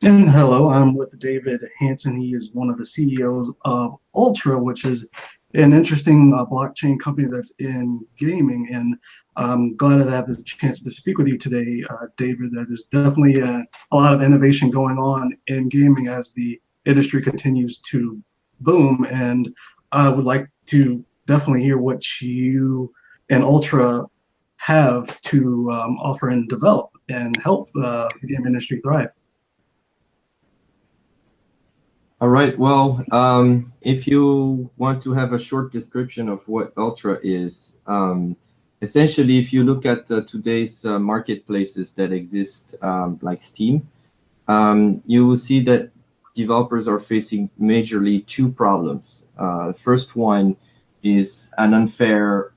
And hello, I'm with David Hanson. He is one of the CEOs of Ultra, which is an interesting blockchain company that's in gaming. And I'm glad to have the chance to speak with you today, David. There's definitely a lot of innovation going on in gaming as the industry continues to boom. And I would like to definitely hear what you and Ultra have to offer and develop and help the game industry thrive. All right. Well, if you want to have a short description of what Ultra is, essentially, if you look at today's marketplaces that exist, like Steam, you will see that developers are facing majorly two problems. First one is an unfair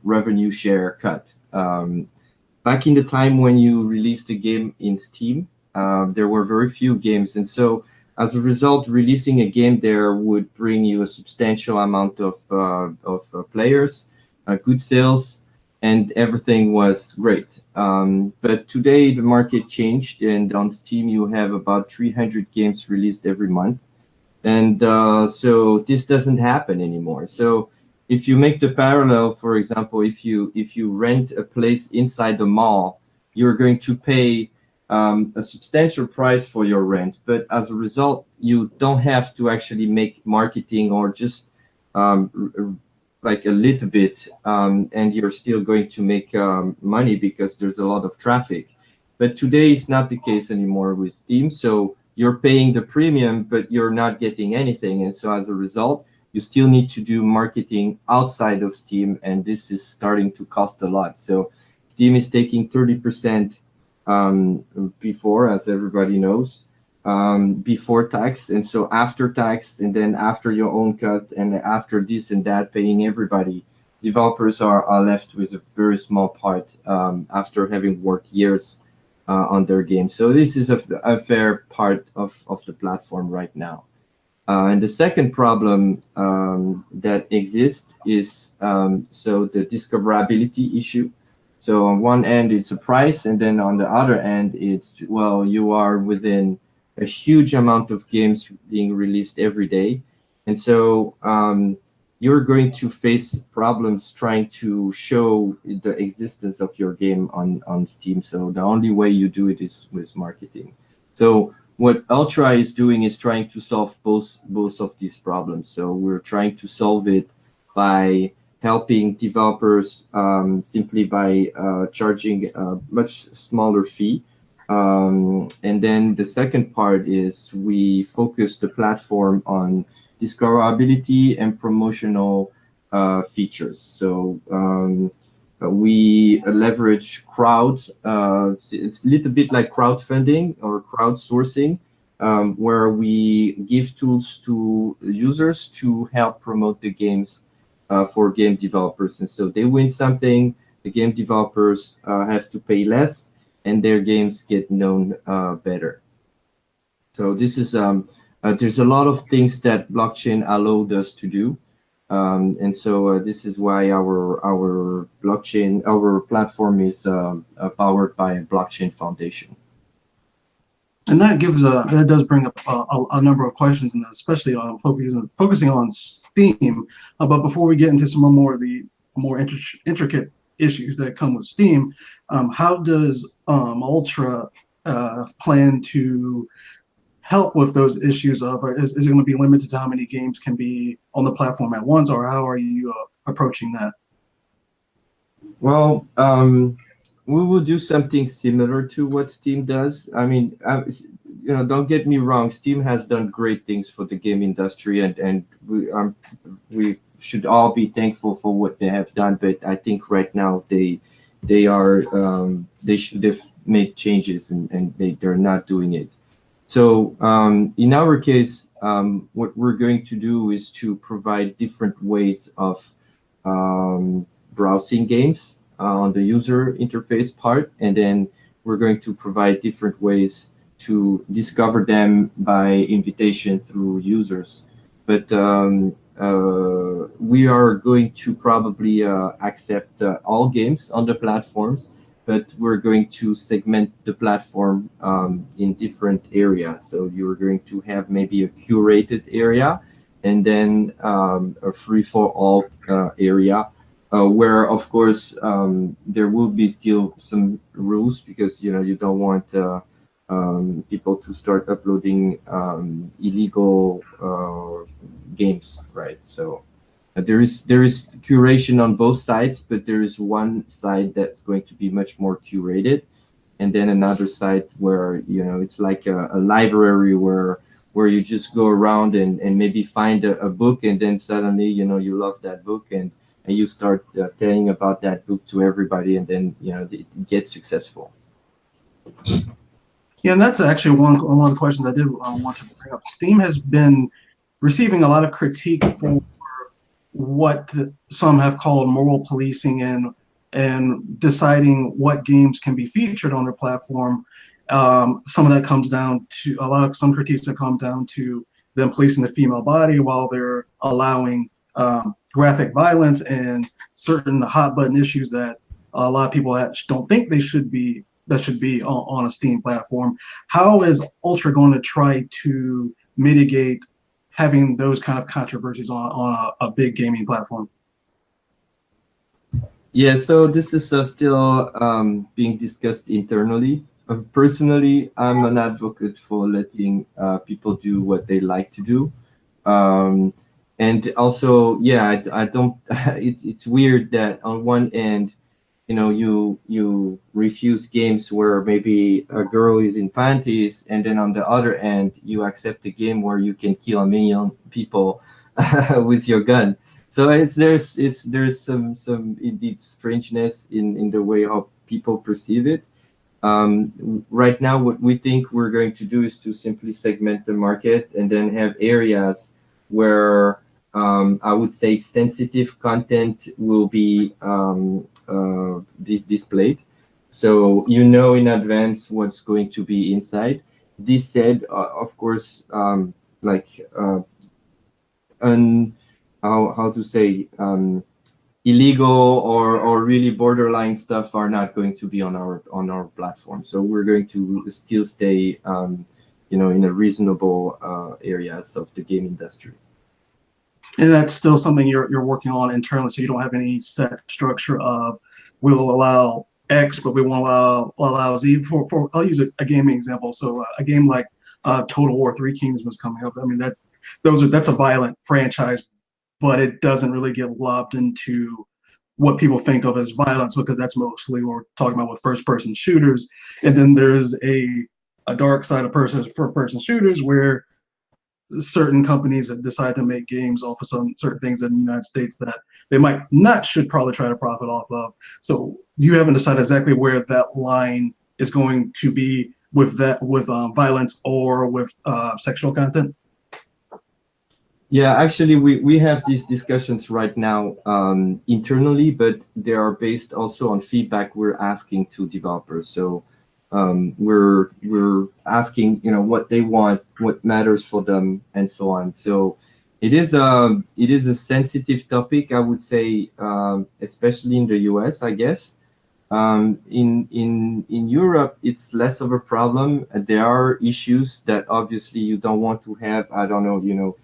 revenue share cut. Back in the time when you released a game in Steam, there were very few games, and so as a result, releasing a game there would bring you a substantial amount of players, good sales, and everything was great. But today the market changed, and on Steam you have about 300 games released every month, and so this doesn't happen anymore. So if you make the parallel, for example, if you rent a place inside the mall, you're going to pay a substantial price for your rent, but as a result you don't have to actually make marketing or just like a little bit, and you're still going to make money because there's a lot of traffic. But today it's not the case anymore with Steam. So you're paying the premium, but you're not getting anything. And so as a result, you still need to do marketing outside of Steam, and this is starting to cost a lot. So Steam is taking 30% before, as everybody knows, before tax, and so after tax, and then after your own cut, and after this and that, paying everybody, developers are left with a very small part after having worked years on their game. So this is a fair part of the platform right now. And the second problem that exists is so the discoverability issue. So on one end, it's a price, and then on the other end, it's, well, you are within a huge amount of games being released every day. And so you're going to face problems trying to show the existence of your game on Steam. So the only way you do it is with marketing. So what Ultra is doing is trying to solve both of these problems. So we're trying to solve it by helping developers simply by charging a much smaller fee. And then the second part is we focus the platform on discoverability and promotional features. So we leverage crowds. It's a little bit like crowdfunding or crowdsourcing, where we give tools to users to help promote the games for game developers. And so they win something, the game developers have to pay less, and their games get known better. So this is there's a lot of things that blockchain allowed us to do, and so this is why our platform is powered by a blockchain foundation. And that does bring up a number of questions, and especially on focusing on Steam. But before we get into some more of the more intricate issues that come with Steam, how does Ultra plan to help with those issues of, is it going to be limited to how many games can be on the platform at once, or how are you approaching that? Well, we will do something similar to what Steam does. I mean, don't get me wrong. Steam has done great things for the game industry, and we should all be thankful for what they have done. But I think right now they should have made changes, and they're not doing it. So in our case, what we're going to do is to provide different ways of browsing games on the user interface part, and then we're going to provide different ways to discover them by invitation through users. But we are going to probably accept all games on the platforms, but we're going to segment the platform in different areas. So you're going to have maybe a curated area, and then a free for all area, where of course there will be still some rules, because you don't want people to start uploading illegal games, right? So there is curation on both sides, but there is one side that's going to be much more curated, and then another side where it's like a library where you just go around and maybe find a book, and then suddenly you love that book, and you start telling about that book to everybody, and then it gets successful. Yeah, and that's actually one of the questions I did want to bring up. Steam has been receiving a lot of critique for what some have called moral policing and deciding what games can be featured on their platform. Some of that comes down to some critiques that come down to them policing the female body while they're allowing graphic violence and certain hot button issues that a lot of people don't think should be on a Steam platform. How is Ultra going to try to mitigate having those kind of controversies on a big gaming platform? Yeah, so this is still being discussed internally. Personally, I'm an advocate for letting people do what they like to do. And also, yeah, I don't. It's weird that on one end, you refuse games where maybe a girl is in panties, and then on the other end, you accept a game where you can kill a million people with your gun. So there's some indeed strangeness in the way how people perceive it. Right now, what we think we're going to do is to simply segment the market, and then have areas where I would say sensitive content will be displayed. So in advance what's going to be inside. This said, of course, like how to say, illegal or really borderline stuff are not going to be on our platform. So we're going to still stay in a reasonable areas of the game industry. And that's still something you're working on internally, so you don't have any set structure of we'll allow X, but we won't allow Z. For I'll use a gaming example. So a game like Total War 3 Kingdoms was coming up. I mean that's a violent franchise, but it doesn't really get lobbed into what people think of as violence, because that's mostly what we're talking about with first-person shooters. And then there's a dark side of first-person shooters where certain companies that decide to make games off of certain things in the United States that they should probably try to profit off of. So you haven't decided exactly where that line is going to be with violence or with sexual content? Yeah, actually, we have these discussions right now internally, but they are based also on feedback we're asking to developers. So we're asking what they want, what matters for them, and so on. So it is a sensitive topic, I would say, especially in the US, I guess. In Europe, it's less of a problem. There are issues that obviously you don't want to have. I don't know,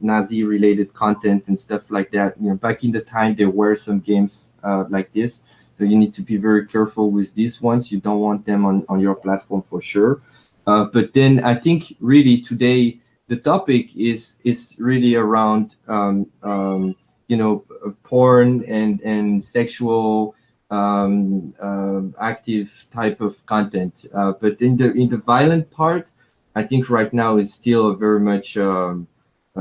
Nazi-related content and stuff like that. Back in the time, there were some games like this. So you need to be very careful with these ones. You don't want them on your platform for sure. But then I think really today the topic is really around porn and sexual active type of content. But in the violent part, I think right now it's still very much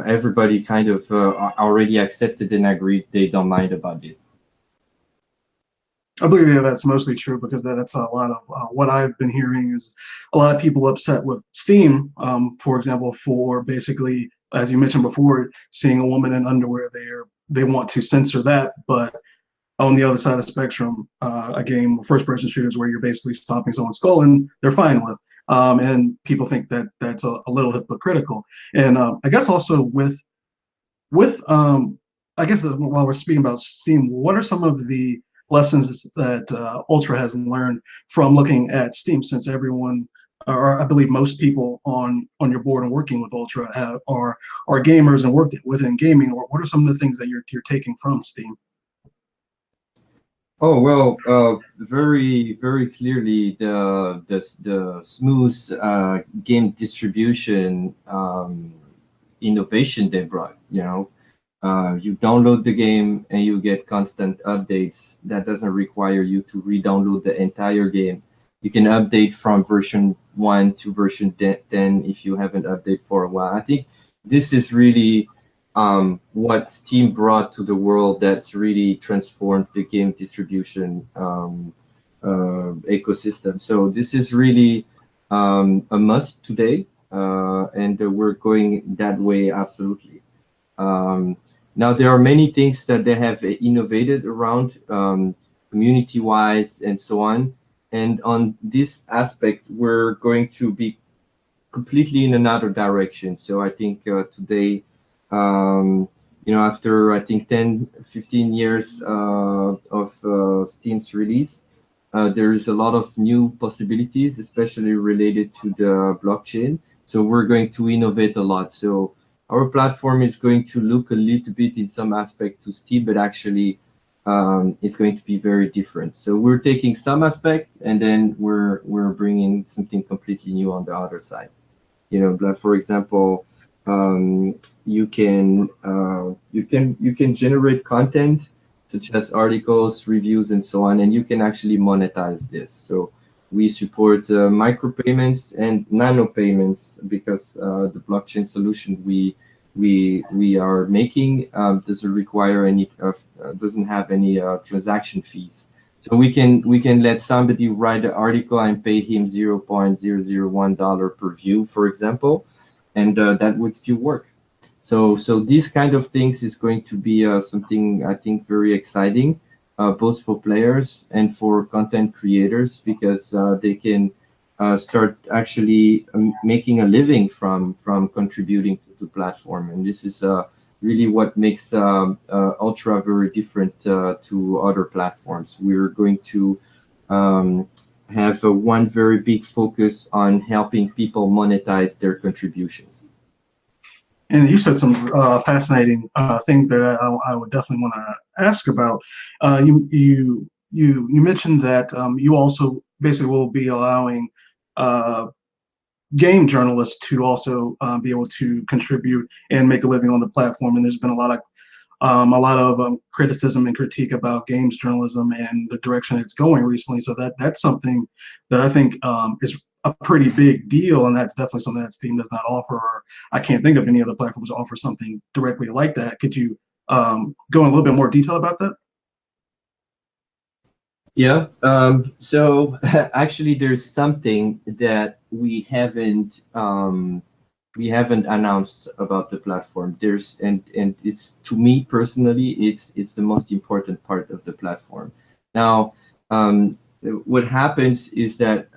everybody kind of already accepted and agreed they don't mind about it. I believe that's mostly true, because that's a lot of what I've been hearing is a lot of people upset with Steam, for example, for basically, as you mentioned before, seeing a woman in underwear. They want to censor that, but on the other side of the spectrum, a game, first-person shooters, where you're basically stomping someone's skull, and they're fine with. And people think that that's a little hypocritical. And I guess also with I guess while we're speaking about Steam, what are some of the lessons that Ultra has learned from looking at Steam, since everyone, or I believe most people on your board and working with Ultra are gamers and work within gaming. Or what are some of the things that you're taking from Steam? Oh well, very clearly the smooth game distribution innovation they brought. You download the game and you get constant updates. That doesn't require you to re-download the entire game. You can update from version 1 to version 10 if you haven't updated for a while. I think this is really what Steam brought to the world that's really transformed the game distribution ecosystem. So this is really a must today, and we're going that way absolutely. Now, there are many things that they have innovated around community-wise and so on. And on this aspect, we're going to be completely in another direction. So I think today, after I think 10, 15 years of Steam's release, there is a lot of new possibilities, especially related to the blockchain. So we're going to innovate a lot. So our platform is going to look a little bit in some aspect to Steam, but actually it's going to be very different. So we're taking some aspects and then we're bringing something completely new on the other side. Like for example, you can generate content such as articles, reviews, and so on, and you can actually monetize this. So we support micropayments and nano payments because the blockchain solution we are making doesn't require any doesn't have any transaction fees. So we can let somebody write an article and pay him $0.001 per view, for example, and that would still work. So these kind of things is going to be something I think very exciting, both for players and for content creators, because they can start actually making a living from contributing to the platform. And this is really what makes Ultra very different to other platforms. We're going to have one very big focus on helping people monetize their contributions. And you said some fascinating things that I would definitely want to ask about. You mentioned that you also basically will be allowing game journalists to also be able to contribute and make a living on the platform. And there's been a lot of criticism and critique about games journalism and the direction it's going recently. So that's something that I think is a pretty big deal, and that's definitely something that Steam does not offer. Or I can't think of any other platforms that offer something directly like that. Could you go in a little bit more detail about that? Yeah. So actually, there's something that we haven't announced about the platform. And it's, to me personally, it's the most important part of the platform. Now, what happens is that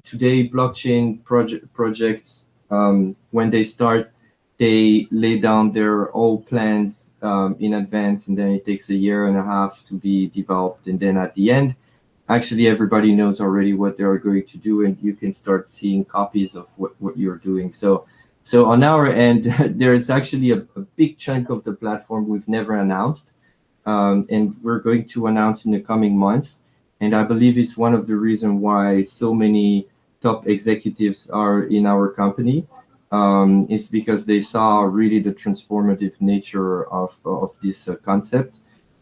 today blockchain projects, when they start, they lay down their old plans in advance, and then it takes a year and a half to be developed. And then at the end, actually everybody knows already what they are going to do, and you can start seeing copies of what you're doing. So on our end, there is actually a big chunk of the platform we've never announced, and we're going to announce in the coming months. And I believe it's one of the reasons why so many top executives are in our company. It's because they saw really the transformative nature of this concept.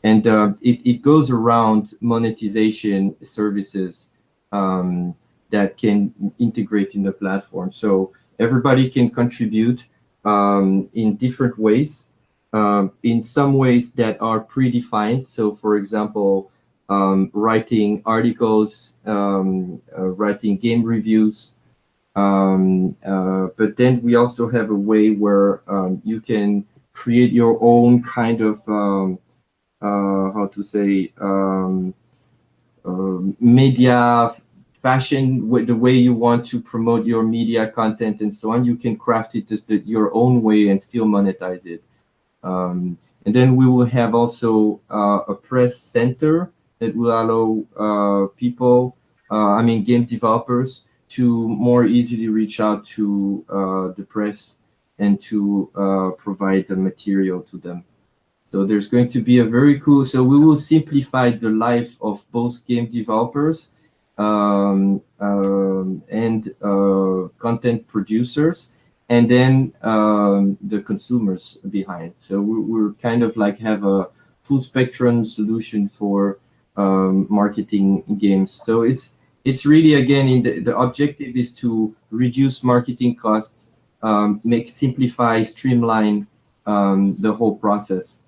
And it goes around monetization services that can integrate in the platform. So everybody can contribute in different ways, in some ways that are predefined. So for example, writing articles, writing game reviews. But then we also have a way where you can create your own kind of, how to say, media fashion, with the way you want to promote your media content and so on. You can craft it just your own way and still monetize it. And then we will have also a press center that will allow people, I mean, game developers to more easily reach out to the press and to provide the material to them. So there's going to be a very cool, so we will simplify the life of both game developers and content producers, and then the consumers behind. So we're kind of like have a full spectrum solution for marketing games. So it's really, again, the objective is to reduce marketing costs, simplify, streamline the whole process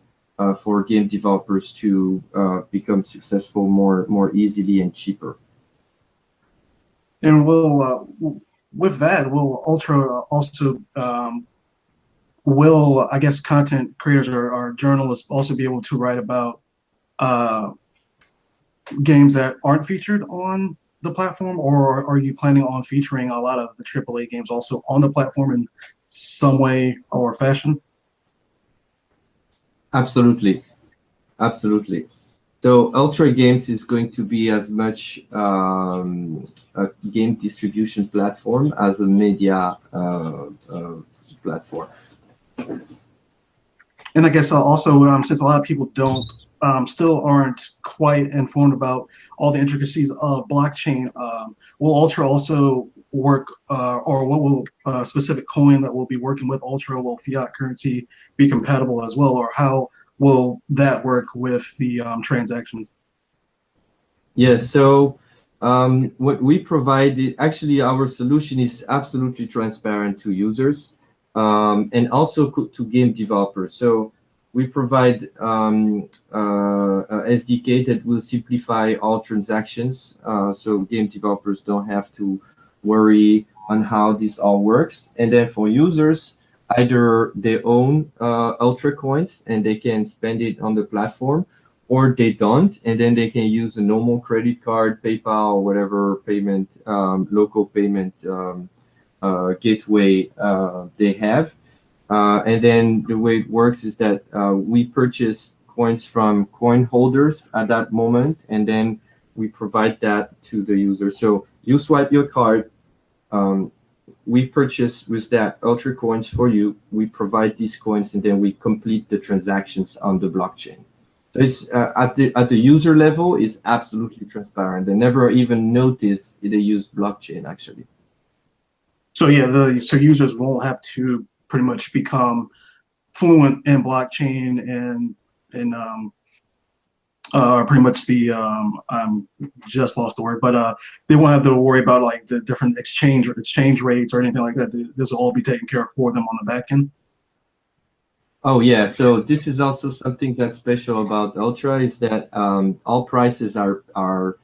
for game developers to become successful more easily and cheaper. And with that, will Ultra also will, I guess, content creators or journalists also be able to write about uh, games that aren't featured on the platform, or are you planning on featuring a lot of the AAA games also on the platform in some way or fashion? Absolutely, absolutely. So Ultra Games is going to be as much a game distribution platform as a media platform. And I guess also, since a lot of people don't still aren't quite informed about all the intricacies of blockchain, will Ultra also work, or what will a specific coin that will be working with Ultra, will fiat currency be compatible as well, or how will that work with the transactions? Yes, so what we provide, actually, our solution is absolutely transparent to users and also to game developers. So we provide a SDK that will simplify all transactions, so game developers don't have to worry on how this all works. And then for users, either they own Ultra coins and they can spend it on the platform, or they don't, and then they can use a normal credit card, PayPal, or whatever payment, local payment gateway they have. And then the way it works is that we purchase coins from coin holders at that moment, and then we provide that to the user. So you swipe your card, we purchase with that Ultra coins for you, we provide these coins, and then we complete the transactions on the blockchain. So it's at the user level is absolutely transparent. They never even notice they use blockchain actually. So yeah, so users won't have to pretty much become fluent in blockchain and pretty much the I'm just lost the word, but they won't have to worry about like the different exchange rates or anything like that. This will all be taken care of for them on the back end. Oh yeah, so this is also something that's special about Ultra is that all prices are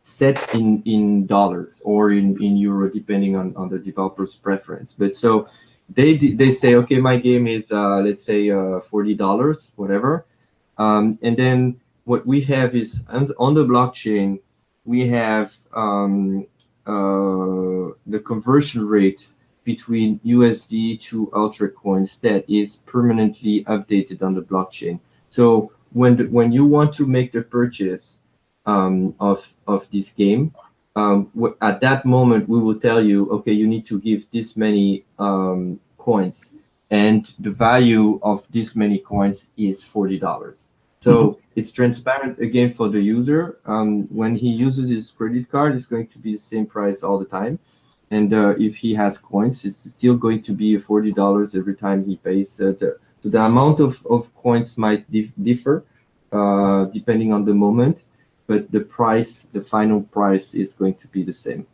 set in dollars or in euro, depending on the developer's preference. But so they say, okay, my game is let's say $40, whatever, and then what we have is on the blockchain we have the conversion rate between USD to Ultra coins that is permanently updated on the blockchain. So when you want to make the purchase of this game, at that moment we will tell you, okay, you need to give this many coins, and the value of this many coins is $40. So it's transparent again for the user. When he uses his credit card, it's going to be the same price all the time. And if he has coins, it's still going to be $40 every time he pays. So the amount of coins might differ depending on the moment, but the price, the final price, is going to be the same.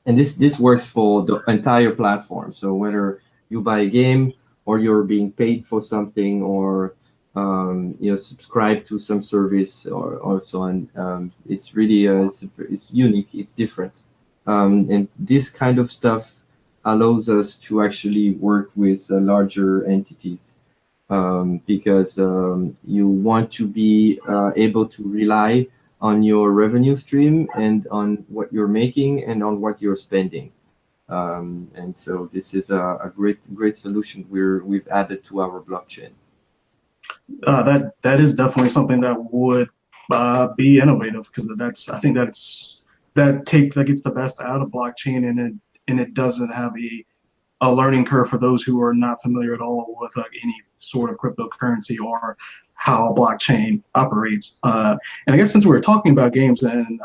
And this works for the entire platform. So whether you buy a game or you're being paid for something, or subscribe to some service or so on, it's really it's unique, it's different. And this kind of stuff allows us to actually work with larger entities because you want to be able to rely on your revenue stream and on what you're making and on what you're spending. And so this is a great solution we've added to our blockchain. That is definitely something that would be innovative because I think that gets the best out of blockchain, and it doesn't have a learning curve for those who are not familiar at all with any sort of cryptocurrency or how blockchain operates. And I guess since we were talking about games, and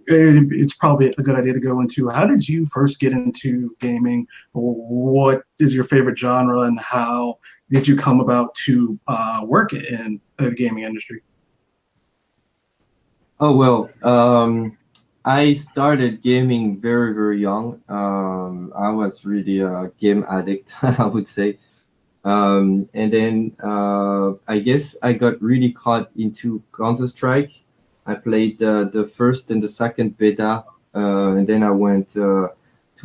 it's probably a good idea to go into how did you first get into gaming? What is your favorite genre, and how did you come about to work in the gaming industry? Oh well, I started gaming very very young. I was really a game addict, I would say. And then I guess I got really caught into Counter Strike. I played the first and the second beta, and then I went to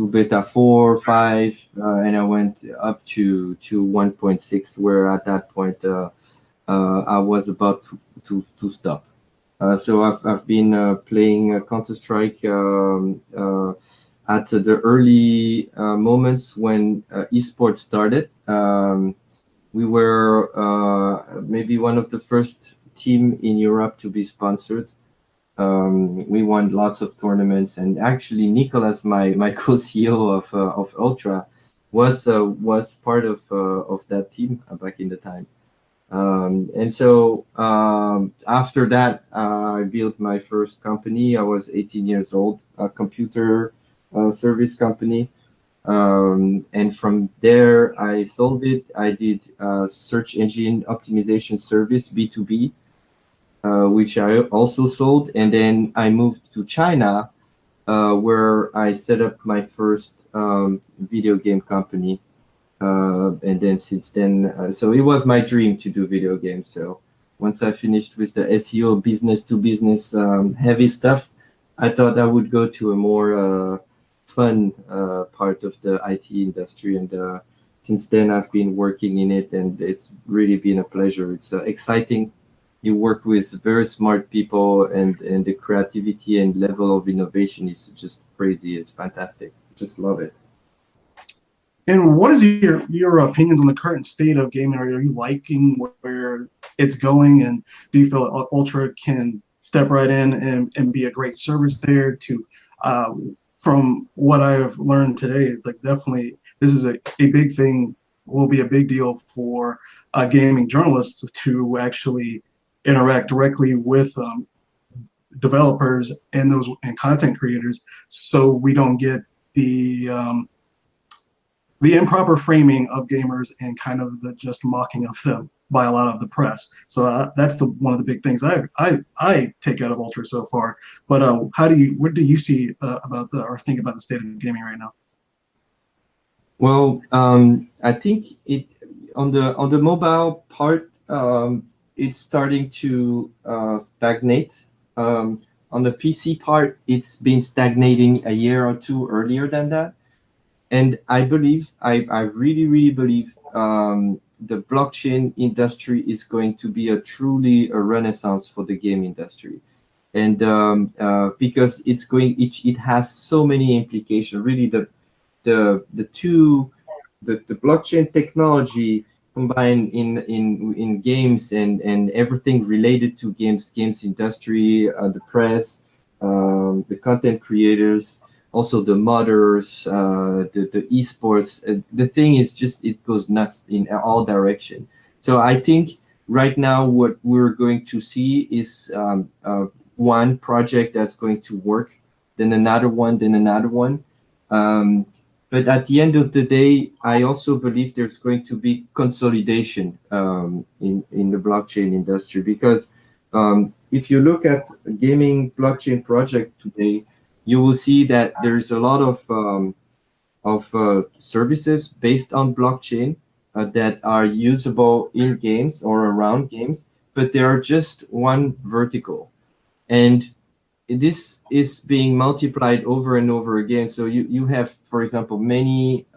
beta 4, 5, and I went up to 1.6, where at that point I was about to stop. So I've been playing Counter Strike at the early moments when esports started. We were maybe one of the first team in Europe to be sponsored. We won lots of tournaments, and actually Nicolas, my co-CEO of Ultra, was part of that team back in the time. And so after that, I built my first company. I was 18 years old, a computer service company. And from there, I sold it. I did search engine optimization service, B2B, which I also sold. And then I moved to China, where I set up my first video game company. And then since then, so it was my dream to do video games. So once I finished with the SEO business to business heavy stuff, I thought I would go to a more fun part of the IT industry. And since then, I've been working in it, and it's really been a pleasure. It's exciting. You work with very smart people, and the creativity and level of innovation is just crazy. It's fantastic. Just love it. And what is your opinions on the current state of gaming? Are you liking where it's going, and do you feel Ultra can step right in and be a great service there? To from what I've learned today is like definitely this is a big thing, will be a big deal for gaming journalists to actually interact directly with developers and those and content creators, so we don't get the the improper framing of gamers and kind of the just mocking of them by a lot of the press. So that's one of the big things I take out of Ultra so far. But what do you see about or think about the state of gaming right now? Well, I think it on the mobile part, it's starting to stagnate. On the PC part, it's been stagnating a year or two earlier than that. And I really, really believe the blockchain industry is going to be truly a renaissance for the game industry. And because it has so many implications. Really, the blockchain technology combined in games and everything related to games industry, the press, the content creators, also the modders, the esports. The thing is just it goes nuts in all direction. So I think right now what we're going to see is one project that's going to work, then another one, then another one. Um, but at the end of the day, I also believe there's going to be consolidation in the blockchain industry, because if you look at gaming blockchain project today, you will see that there's a lot of services based on blockchain that are usable in games or around games, but they are just one vertical. And this is being multiplied over and over again. So you have, for example, many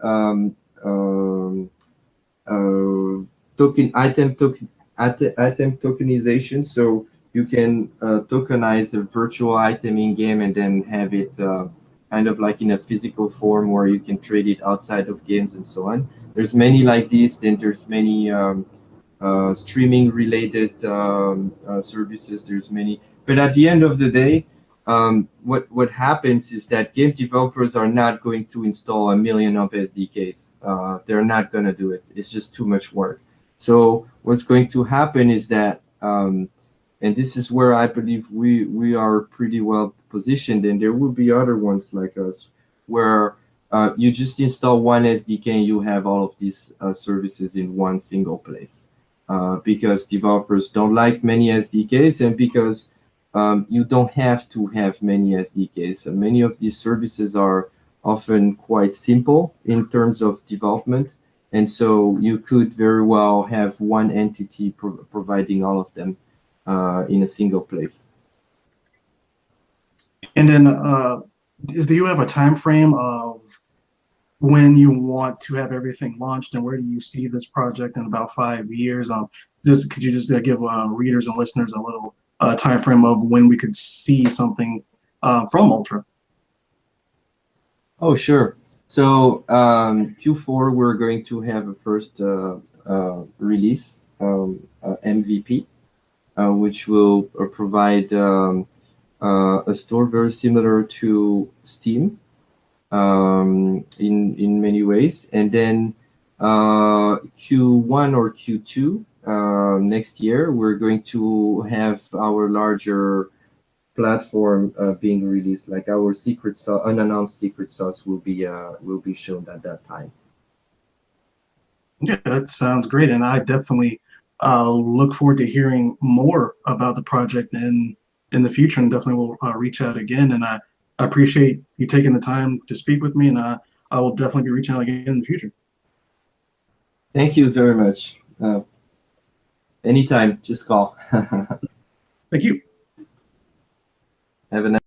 token item token item tokenization. So you can tokenize a virtual item in game and then have it kind of like in a physical form where you can trade it outside of games and so on. There's many like this. Then there's many streaming related services. There's many, but at the end of the day, what happens is that game developers are not going to install 1 million of SDKs. They're not going to do it. It's just too much work. So what's going to happen is that, and this is where I believe we are pretty well positioned, and there will be other ones like us, where you just install one SDK and you have all of these services in one single place. Because developers don't like many SDKs, and because you don't have to have many SDKs. And many of these services are often quite simple in terms of development. And so you could very well have one entity providing all of them in a single place. And then, do you have a time frame of when you want to have everything launched, and where do you see this project in about 5 years? Just could you just give readers and listeners a little time frame of when we could see something from Ultra? Oh, sure. So Q4, we're going to have a first release, MVP, which will provide a store very similar to Steam in many ways. And then Q1 or Q2 next year, we're going to have our larger platform being released. Like our secret sauce, unannounced secret sauce will be shown at that time. Yeah, that sounds great, and I definitely look forward to hearing more about the project in the future, and definitely will reach out again. And I appreciate you taking the time to speak with me, and I will definitely be reaching out again in the future. Thank you very much. Anytime, just call. Thank you. Have a nice